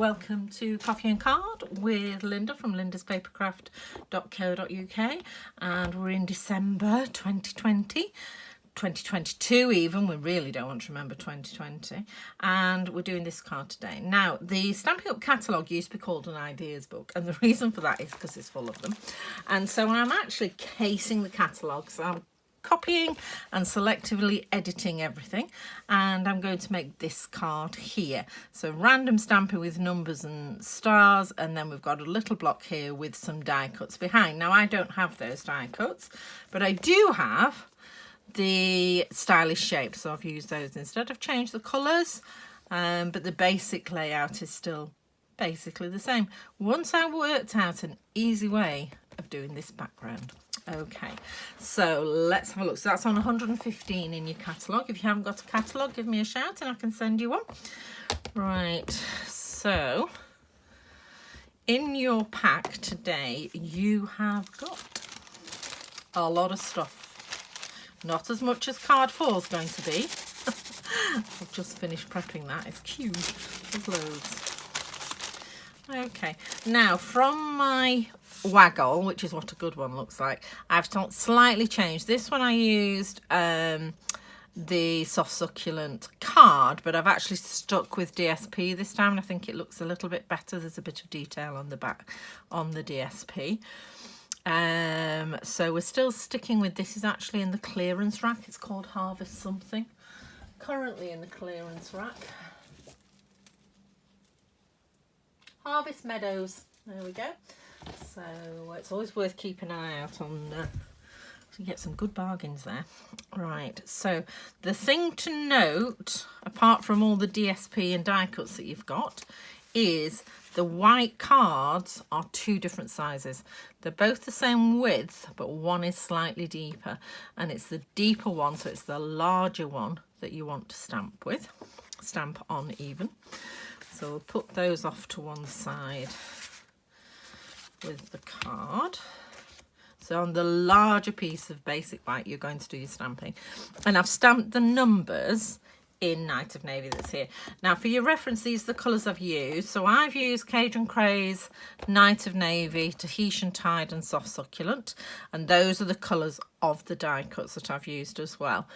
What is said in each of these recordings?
welcome to Coffee and Card with Linda from lindaspapercraft.co.uk, and we're in December 2020, 2022 even, we really don't want to remember 2020, and we're doing this card today. Now, the Stampin' Up catalogue used to be called an ideas book, and the reason for that is because it's full of them, and so I'm actually casing the catalogue, so I'm copying and selectively editing everything, and I'm going to make this card here. So random stamping with numbers and stars, and then we've got a little block here with some die cuts behind. Now I don't have those die cuts, but I do have the stylish shapes, so I've used those instead. I've changed the colours, but the basic layout is still basically the same. Once I worked out an easy way of doing this background. Okay, so let's have a look. So that's on 115 in your catalogue. If you haven't got a catalogue, give me a shout and I can send you one. Right, so in your pack today, you have got a lot of stuff. Not as much as card 4 is going to be. I've just finished prepping that. It's huge. There's loads. Okay, now from my waggle, which is what a good one looks like, I've slightly changed. This one I used the soft succulent card, but I've actually stuck with DSP this time, and I think it looks a little bit better. There's a bit of detail on the back on the DSP. So we're still sticking with, this is actually in the clearance rack. It's called Harvest something. Currently in the clearance rack. Harvest Meadows. There we go. So it's always worth keeping an eye out on to get some good bargains there. Right, so the thing to note, apart from all the DSP and die cuts that you've got, is the white cards are 2 different sizes. They're both the same width, but one is slightly deeper, and it's the deeper one, so it's the larger one that you want to stamp on even. So we'll put those off to one side with the card. So on the larger piece of basic white, you're going to do your stamping. And I've stamped the numbers in Night of Navy that's here. Now for your reference, these are the colours I've used. So I've used Cajun Craze, Night of Navy, Tahitian Tide and Soft Succulent. And those are the colours of the die cuts that I've used as well.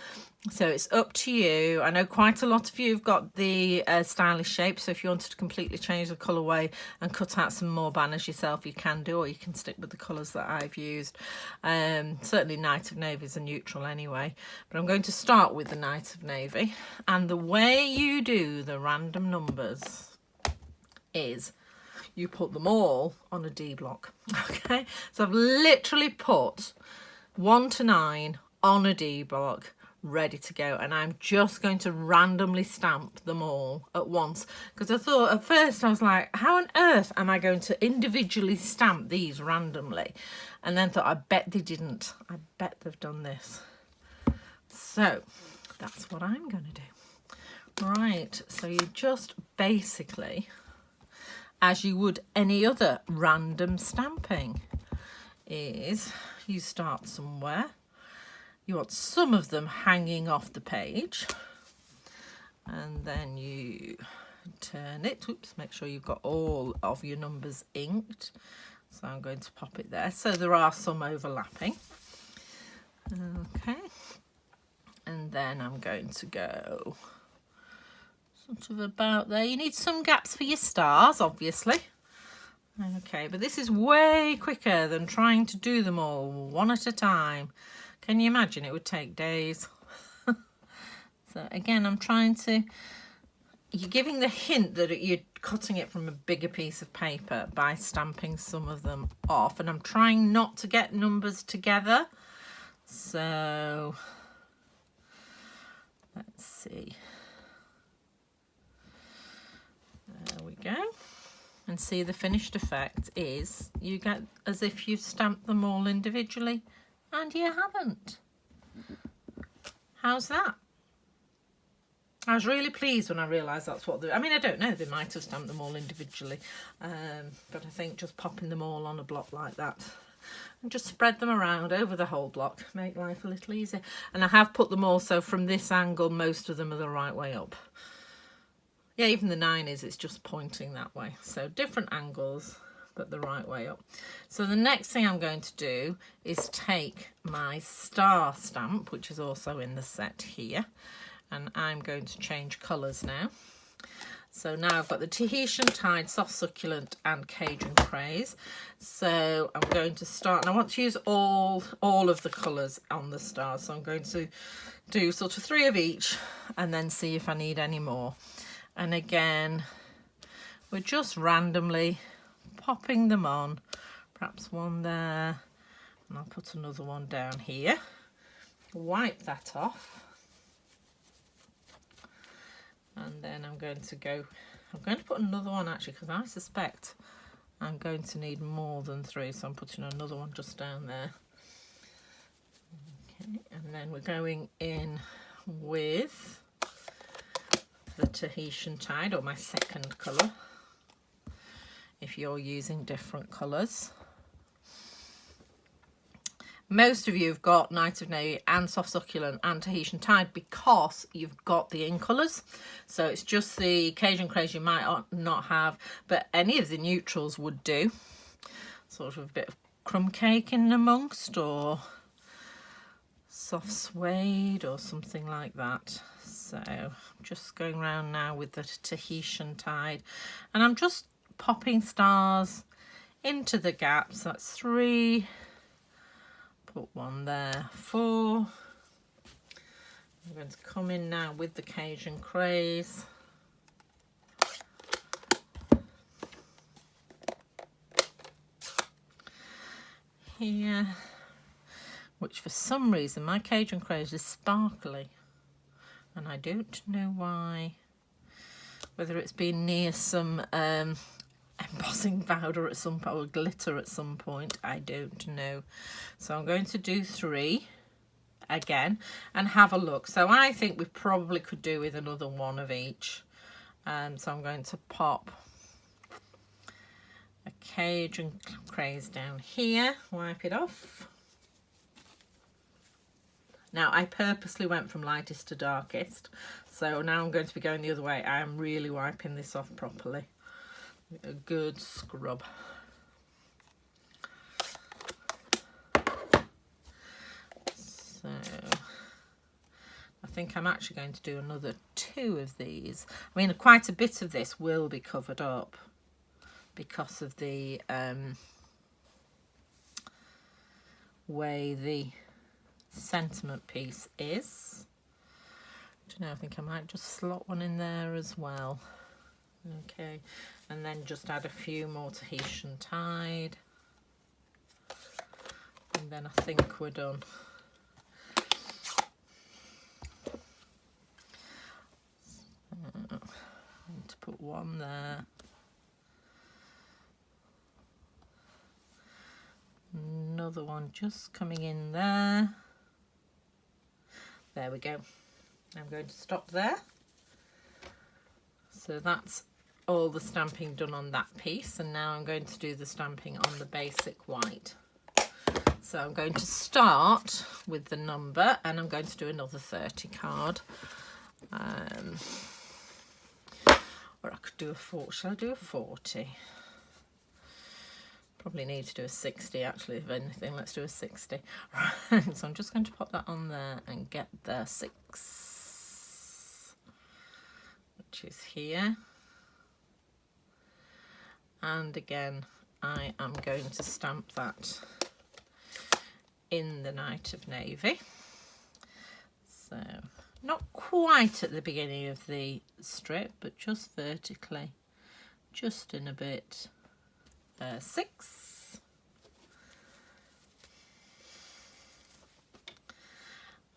So it's up to you. I know quite a lot of you have got the stylish shape, so if you wanted to completely change the colourway and cut out some more banners yourself, you can do, or you can stick with the colours that I've used. Certainly Night of Navy is a neutral anyway, but I'm going to start with the Night of Navy. And the way you do the random numbers is you put them all on a D block. Okay, so I've literally put 1 to 9 on a D block, ready to go, and I'm just going to randomly stamp them all at once, because I thought at first, I was like, how on earth am I going to individually stamp these randomly? And then thought, I bet they didn't. I bet they've done this. So that's what I'm going to do. Right, so you just basically, as you would any other random stamping, is you start somewhere. You want some of them hanging off the page, and then you turn it. Oops, make sure you've got all of your numbers inked. So I'm going to pop it there. So there are some overlapping. Okay. And then I'm going to go sort of about there. You need some gaps for your stars, obviously. Okay, but this is way quicker than trying to do them all one at a time. Can you imagine? It would take days. So again, I'm trying to, you're giving the hint that you're cutting it from a bigger piece of paper by stamping some of them off. And I'm trying not to get numbers together. So let's see. There we go. And see, the finished effect is you get as if you've stamped them all individually. And you haven't. How's that? I was really pleased when I realised that's what I mean, I don't know, they might have stamped them all individually, but I think just popping them all on a block like that and just spread them around over the whole block, make life a little easier. And I have put them also from this angle, most of them are the right way up. Yeah, even the 9 is, it's just pointing that way. So different angles, but the right way up. So the next thing I'm going to do is take my star stamp, which is also in the set here, and I'm going to change colours now. So now I've got the Tahitian Tide, Soft Succulent and Cajun Craze. So I'm going to start, and I want to use all of the colours on the stars. So I'm going to do sort of 3 of each and then see if I need any more. And again, we're just randomly popping them on. Perhaps one there, and I'll put another one down here. Wipe that off. And then I'm going to put another one actually, because I suspect I'm going to need more than 3, so I'm putting another one just down there. Okay, and then we're going in with the Tahitian Tide, or my second colour, if you're using different colours. Most of you have got Night of Navy and Soft Succulent and Tahitian Tide because you've got the in colours. So it's just the Cajun Craze you might not have, but any of the neutrals would do. Sort of a bit of crumb cake in amongst, or soft suede or something like that. So I'm just going around now with the Tahitian Tide, and I'm just popping stars into the gaps. That's 3. Put 1 there, 4. I'm going to come in now with the Cajun Craze. Here, which for some reason my Cajun Craze is sparkly, and I don't know why. Whether it's been near some embossing powder at some point, or glitter at some point, I don't know. So I'm going to do 3 again and have a look. So I think we probably could do with another 1 of each. So I'm going to pop a Cajun Craze down here, wipe it off. Now I purposely went from lightest to darkest, so now I'm going to be going the other way. I am really wiping this off properly. A good scrub. So I think I'm actually going to do another 2 of these. I mean, quite a bit of this will be covered up because of the way the sentiment piece is. I don't know, I think I might just slot one in there as well. Okay, and then just add a few more Tahitian Tide, and then I think we're done. I'm going to put 1 there, another one just coming in there. There we go. I'm going to stop there. So that's all the stamping done on that piece, and now I'm going to do the stamping on the basic white. So I'm going to start with the number, and I'm going to do another 30 card. Or I could do a 40. Shall I do a 40? Probably need to do a 60 actually, if anything. Let's do a 60. Right, so I'm just going to pop that on there and get the 6, which is here. And again, I am going to stamp that in the Night of Navy. So not quite at the beginning of the strip, but just vertically, just in a bit. 6,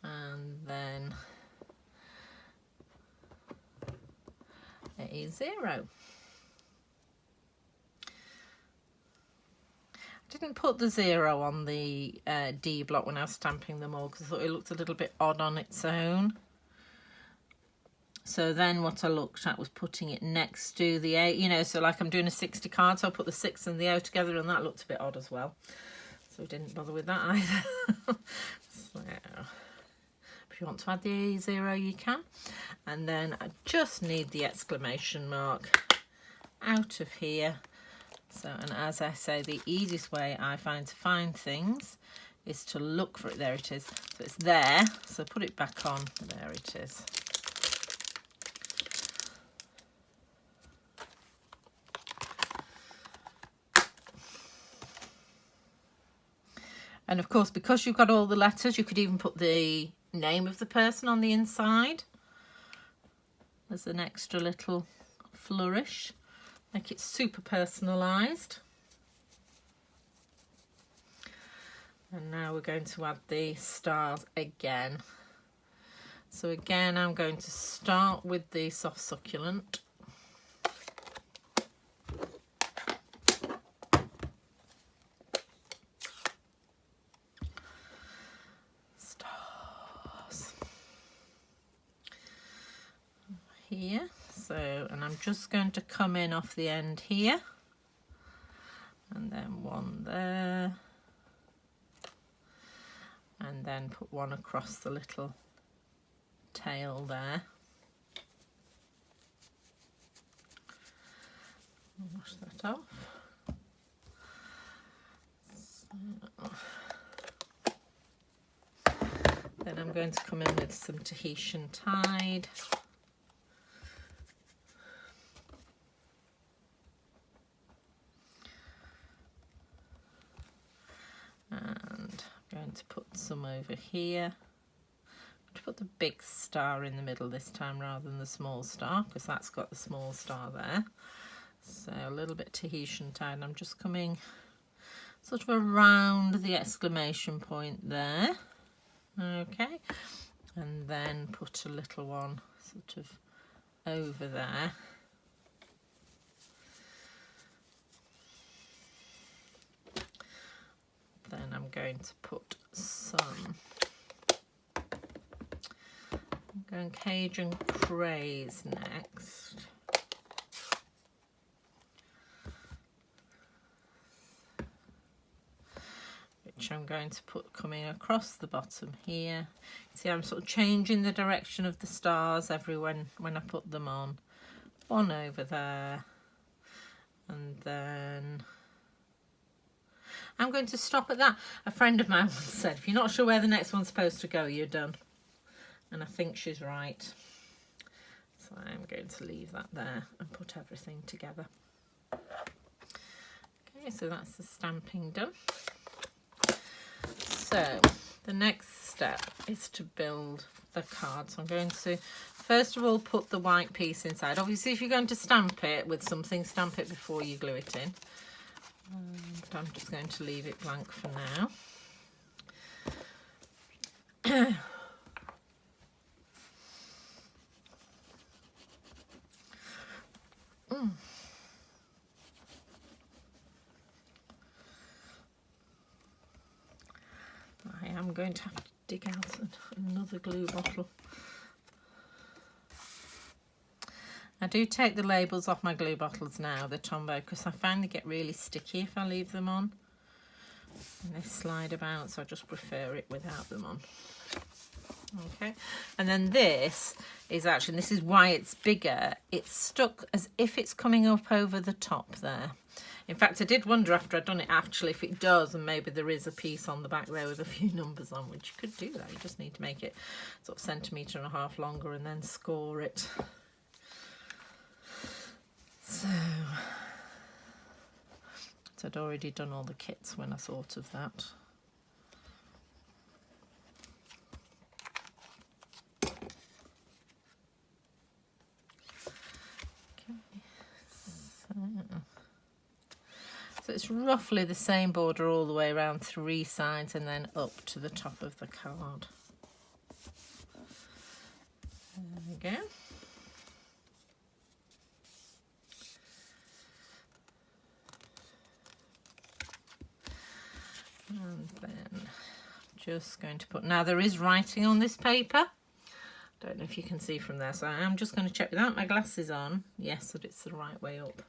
and then a 0. I didn't put the 0 on the D block when I was stamping them all because I thought it looked a little bit odd on its own. So then what I looked at was putting it next to the 8, you know, so like I'm doing a 60 card, so I put the 6 and the O together, and that looked a bit odd as well. So I didn't bother with that either. So, If you want to add the 0, you can. And then I just need the exclamation mark out of here. So, and as I say, the easiest way I find to find things is to look for it. There it is. So it's there. So put it back on. There it is. And of course, because you've got all the letters, you could even put the name of the person on the inside as an extra little flourish. Make it super personalised. And now we're going to add the stars again. So again, I'm going to start with the soft succulent. Stars. Here. So, and I'm just going to come in off the end here. And then one there. And then put one across the little tail there. Wash that off. So, then I'm going to come in with some Tahitian tide. And I'm going to put some over here. To put the big star in the middle this time rather than the small star, because that's got the small star there. So a little bit Tahitian tide, and I'm just coming sort of around the exclamation point there. Okay, and then put a little one sort of over there. Then I'm going to put some Cajun craze next. Which I'm going to put coming across the bottom here. See, I'm sort of changing the direction of the stars when I put them on. One over there, and then I'm going to stop at that. A friend of mine once said, if you're not sure where the next one's supposed to go, you're done. And I think she's right. So I'm going to leave that there and put everything together. Okay, so that's the stamping done. So the next step is to build the card. So I'm going to first of all put the white piece inside. Obviously, if you're going to stamp it with something, stamp it before you glue it in. But I'm just going to leave it blank for now. I am going to have to dig out another glue bottle. I do take the labels off my glue bottles now, the Tombow, because I find they get really sticky if I leave them on. And they slide about, so I just prefer it without them on. Okay, and then this is actually, this is why it's bigger, it's stuck as if it's coming up over the top there. In fact, I did wonder after I'd done it actually if it does, and maybe there is a piece on the back there with a few numbers on, which you could do that. You just need to make it sort of 1.5 centimetres longer and then score it. So I'd already done all the kits when I thought of that. So it's roughly the same border all the way around 3 sides and then up to the top of the card. There we go. And then just going to put, now there is writing on this paper. Don't know if you can see from there, so I'm just going to check without my glasses on, yes, that it's the right way up.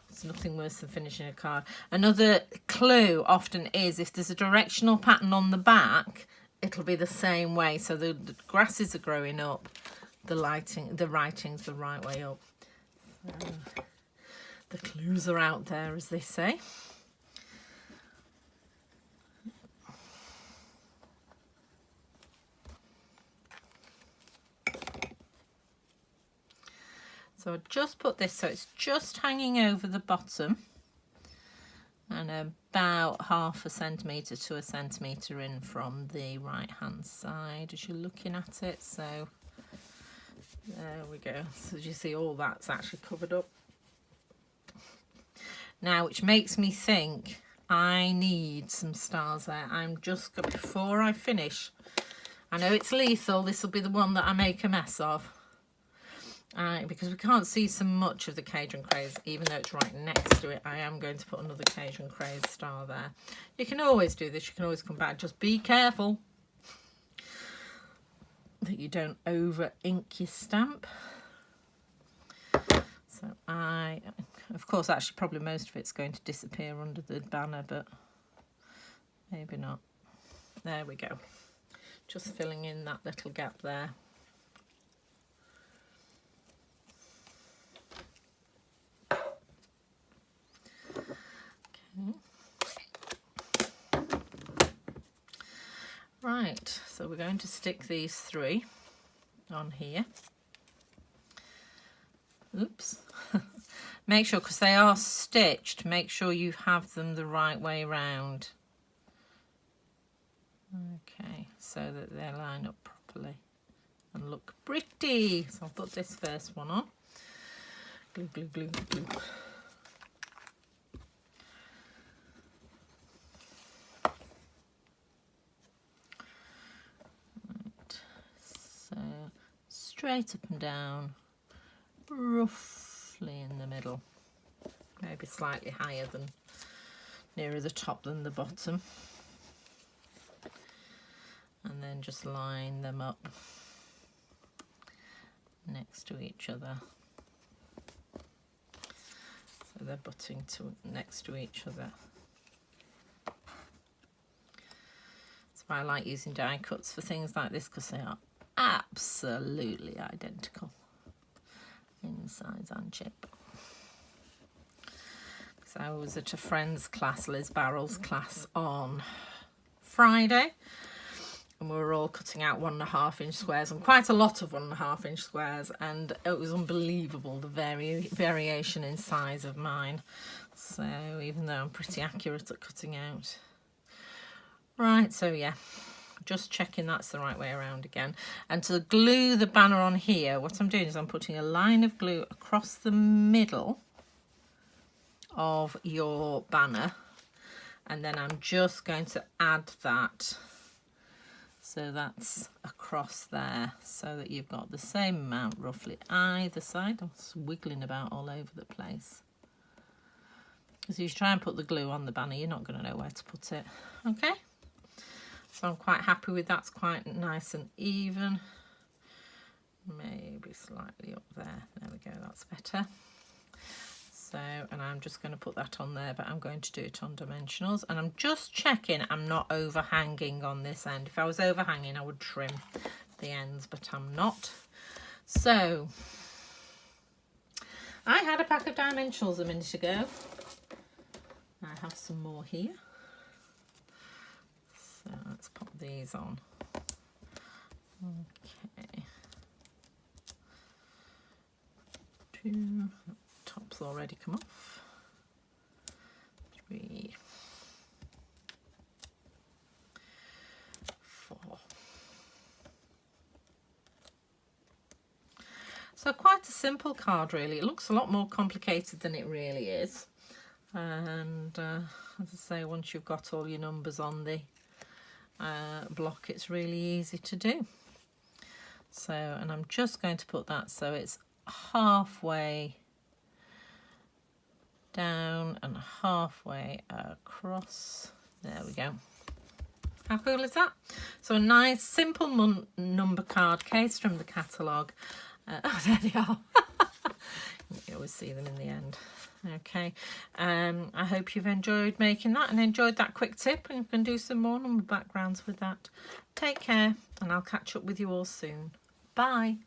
It's nothing worse than finishing a card. Another clue often is if there's a directional pattern on the back, it'll be the same way. So the grasses are growing up, the writing's the right way up. So the clues are out there, as they say. So I just put this so it's just hanging over the bottom and about 1/2 centimetre to 1 centimetre in from the right hand side as you're looking at it. So there we go. So as you see, all that's actually covered up. Now, which makes me think I need some stars there. I'm just, before I finish, I know it's lethal, this will be the one that I make a mess of. Because we can't see so much of the Cajun Craze, even though it's right next to it, I am going to put another Cajun Craze star there. You can always do this, you can always come back, just be careful that you don't over ink your stamp. So of course, actually probably most of it's going to disappear under the banner, but maybe not. There we go. Just filling in that little gap there. Right, so we're going to stick these 3 on here. Oops. Make sure, because they are stitched, make sure you have them the right way round. Okay, so that they line up properly and look pretty. So I'll put this first one on. Glue, glue, glue, glue. Straight up and down, roughly in the middle, maybe slightly higher than, nearer the top than the bottom, and then just line them up next to each other, so they're butting next to each other. That's why I like using die cuts for things like this, because they are absolutely identical in size and shape. So I was at a friend's class, Liz Barrell's class, on Friday, and we were all cutting out 1.5 inch squares, and quite a lot of 1.5 inch squares, and it was unbelievable the variation in size of mine. So even though I'm pretty accurate at cutting out. Right, so yeah, just checking that's the right way around again. And to glue the banner on here, what I'm doing is I'm putting a line of glue across the middle of your banner, and then I'm just going to add that, so that's across there, so that you've got the same amount roughly either side. I'm wiggling about all over the place, because if you try and put the glue on the banner, you're not going to know where to put it. Okay, so I'm quite happy with that. It's quite nice and even. Maybe slightly up there. There we go, that's better. So, and I'm just going to put that on there, but I'm going to do it on dimensionals, and I'm just checking I'm not overhanging on this end. If I was overhanging, I would trim the ends, but I'm not. So I had a pack of dimensionals a minute ago. I have some more here. So let's pop these on. Okay. 2, top's already come off. 3, 4. So quite a simple card really. It looks a lot more complicated than it really is. And as I say, once you've got all your numbers on the block, it's really easy to do. So, and I'm just going to put that so it's halfway down and halfway across. There we go. How cool is that? So a nice simple number card case from the catalogue. Oh, there they are. always see them in the end. Okay, I hope you've enjoyed making that and enjoyed that quick tip, and you can do some more number backgrounds with that. Take care, and I'll catch up with you all soon. Bye.